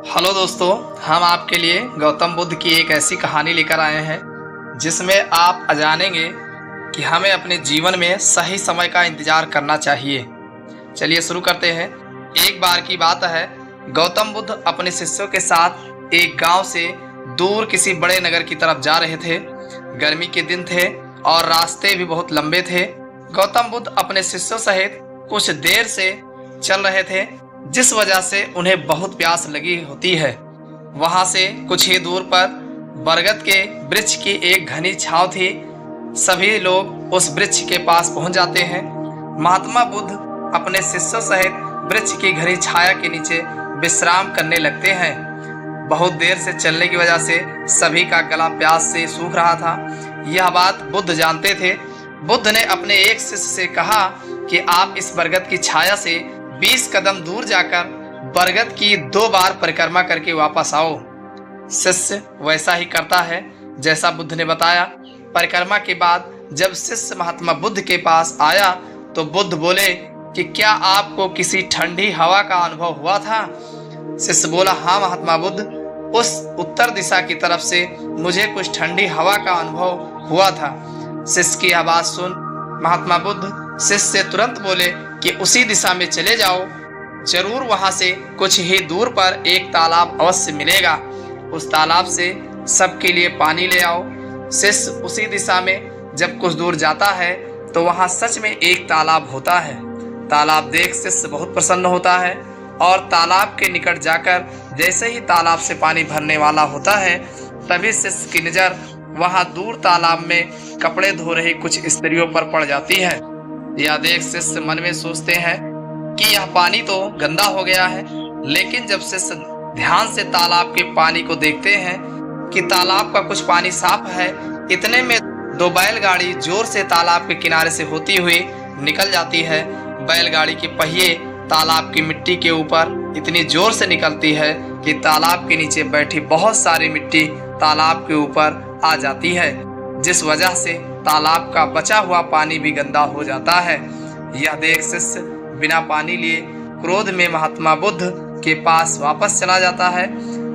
Hello दोस्तों, हम आपके लिए गौतम बुद्ध की एक ऐसी कहानी लेकर आए हैं जिसमें आप जानेंगे कि हमें अपने जीवन में सही समय का इंतजार करना चाहिए। चलिए शुरू करते हैं। एक बार की बात है, गौतम बुद्ध अपने शिष्यों के साथ एक गांव से दूर किसी बड़े नगर की तरफ जा रहे थे। गर्मी के दिन थे और रास्ते भी बहुत लंबे थे। गौतम बुद्ध अपने शिष्यों सहित कुछ देर से चल रहे थे, जिस वजह से उन्हें बहुत प्यास लगी होती है। वहां से कुछ ही दूर पर बरगद के वृक्ष की एक घनी छांव थी। सभी लोग उस वृक्ष के पास पहुंच जाते हैं। महात्मा बुद्ध अपने शिष्यों सहित वृक्ष की घनी छाया के नीचे विश्राम करने लगते हैं। बहुत देर से चलने की वजह से सभी का गला प्यास से सूख रहा था। यह बात बुद्ध जानते थे। बुद्ध ने अपने एक शिष्य से कहा कि आप इस बरगद की छाया से 20 कदम दूर जाकर बरगद की 2 बार परिक्रमा करके वापस आओ। शिष्य वैसा ही करता है जैसा बुद्ध ने बताया। परिक्रमा के बाद जब शिष्य महात्मा बुद्ध के पास आया तो बुद्ध बोले कि क्या आपको किसी ठंडी हवा का अनुभव हुआ था? शिष्य बोला, हाँ महात्मा बुद्ध, उस उत्तर दिशा की तरफ से मुझे कुछ ठंडी हवा का अनुभव हुआ था। शिष्य की आवाज सुन महात्मा बुद्ध शिष्य से तुरंत बोले कि उसी दिशा में चले जाओ, जरूर वहां से कुछ ही दूर पर एक तालाब अवश्य मिलेगा। उस तालाब से सबके लिए पानी ले आओ। शिष्य उसी दिशा में जब कुछ दूर जाता है तो वहां सच में एक तालाब होता है। तालाब देख शिष्य बहुत प्रसन्न होता है और तालाब के निकट जाकर जैसे ही तालाब से पानी भरने वाला होता है, तभी शिष्य की नजर वहां दूर तालाब में कपड़े धो रही कुछ स्त्रियों पर पड़ जाती है। यह देख शिष्य मन में सोचते हैं कि यह पानी तो गंदा हो गया है, लेकिन जब शिष्य ध्यान से तालाब के पानी को देखते हैं कि तालाब का कुछ पानी साफ है, इतने में 2 बैलगाड़ी जोर से तालाब के किनारे से होती हुई निकल जाती है। बैलगाड़ी के पहिए तालाब की मिट्टी के ऊपर इतनी जोर से निकलती है कि तालाब के नीचे बैठी बहुत सारी मिट्टी तालाब के ऊपर आ जाती है, जिस वजह से तालाब का बचा हुआ पानी भी गंदा हो जाता है। यह देख शिष्य बिना पानी लिए क्रोध में महात्मा बुद्ध के पास वापस चला जाता है।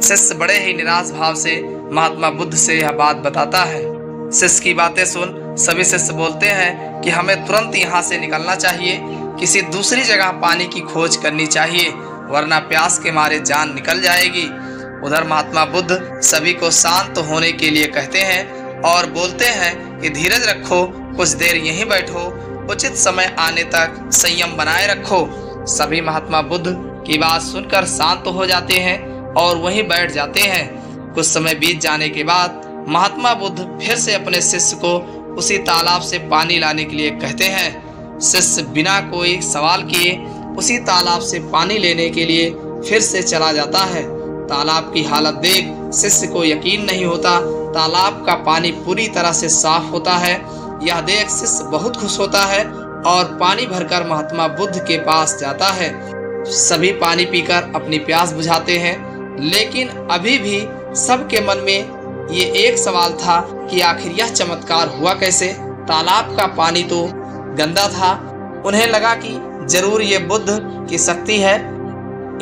शिष्य बड़े ही निराश भाव से महात्मा बुद्ध से यह बात बताता है। शिष्य की बातें सुन सभी शिष्य बोलते हैं कि हमें तुरंत यहाँ से निकलना चाहिए, किसी दूसरी जगह पानी की खोज करनी चाहिए, वरना प्यास के मारे जान निकल जाएगी। उधर महात्मा बुद्ध सभी को शांत होने के लिए कहते हैं और बोलते हैं कि धीरज रखो, कुछ देर यहीं बैठो, उचित समय आने तक संयम बनाए रखो। सभी महात्मा बुद्ध की बात सुनकर शांत हो जाते हैं और वहीं बैठ जाते हैं। कुछ समय बीत जाने के बाद महात्मा बुद्ध फिर से अपने शिष्य को उसी तालाब से पानी लाने के लिए कहते हैं। शिष्य बिना कोई सवाल किए उसी तालाब से पानी लेने के लिए फिर से चला जाता है। तालाब की हालत देख शिष्य को यकीन नहीं होता। तालाब का पानी पूरी तरह से साफ होता है। यह देख शिष्य बहुत खुश होता है और पानी भरकर महात्मा बुद्ध के पास जाता है। सभी पानी पीकर अपनी प्यास बुझाते हैं, लेकिन अभी भी सबके मन में ये एक सवाल था कि आखिर यह चमत्कार हुआ कैसे? तालाब का पानी तो गंदा था। उन्हें लगा कि जरूर ये बुद्ध की शक्ति है।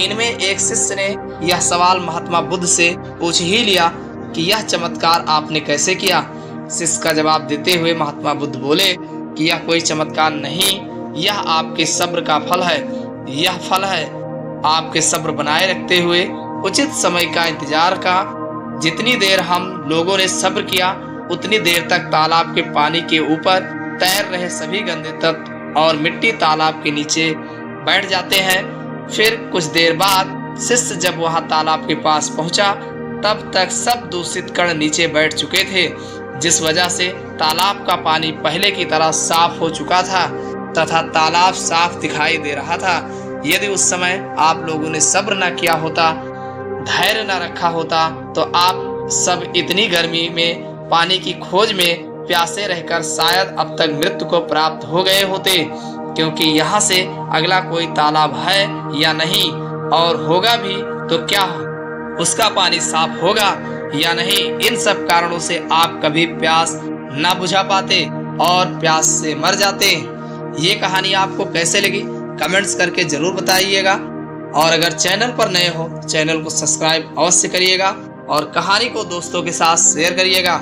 इनमें एक शिष्य ने यह सवाल महात्मा बुद्ध से पूछ ही लिया कि यह चमत्कार आपने कैसे किया? शिष्य का जवाब देते हुए महात्मा बुद्ध बोले कि यह कोई चमत्कार नहीं, यह आपके सब्र का फल है। यह फल है आपके सब्र बनाए रखते हुए उचित समय का इंतजार का। जितनी देर हम लोगों ने सब्र किया, उतनी देर तक तालाब के पानी के ऊपर तैर रहे सभी गंदे तत्व और मिट्टी तालाब के नीचे बैठ जाते हैं। फिर कुछ देर बाद शिष्य जब वहां तालाब के पास पहुंचा, तब तक सब दूषित कण नीचे बैठ चुके थे, जिस वजह से तालाब का पानी पहले की तरह साफ हो चुका था तथा तालाब साफ दिखाई दे रहा था। यदि उस समय आप लोगों ने सब्र न किया होता, धैर्य न रखा होता, तो आप सब इतनी गर्मी में पानी की खोज में प्यासे रहकर शायद अब तक मृत्यु को प्राप्त हो गए होते, क्योंकि यहाँ से अगला कोई तालाब है या नहीं, और होगा भी तो क्या उसका पानी साफ होगा या नहीं। इन सब कारणों से आप कभी प्यास ना बुझा पाते और प्यास से मर जाते। ये कहानी आपको कैसे लगी कमेंट्स करके जरूर बताइएगा। और अगर चैनल पर नए हो तो चैनल को सब्सक्राइब अवश्य करिएगा और कहानी को दोस्तों के साथ शेयर करिएगा।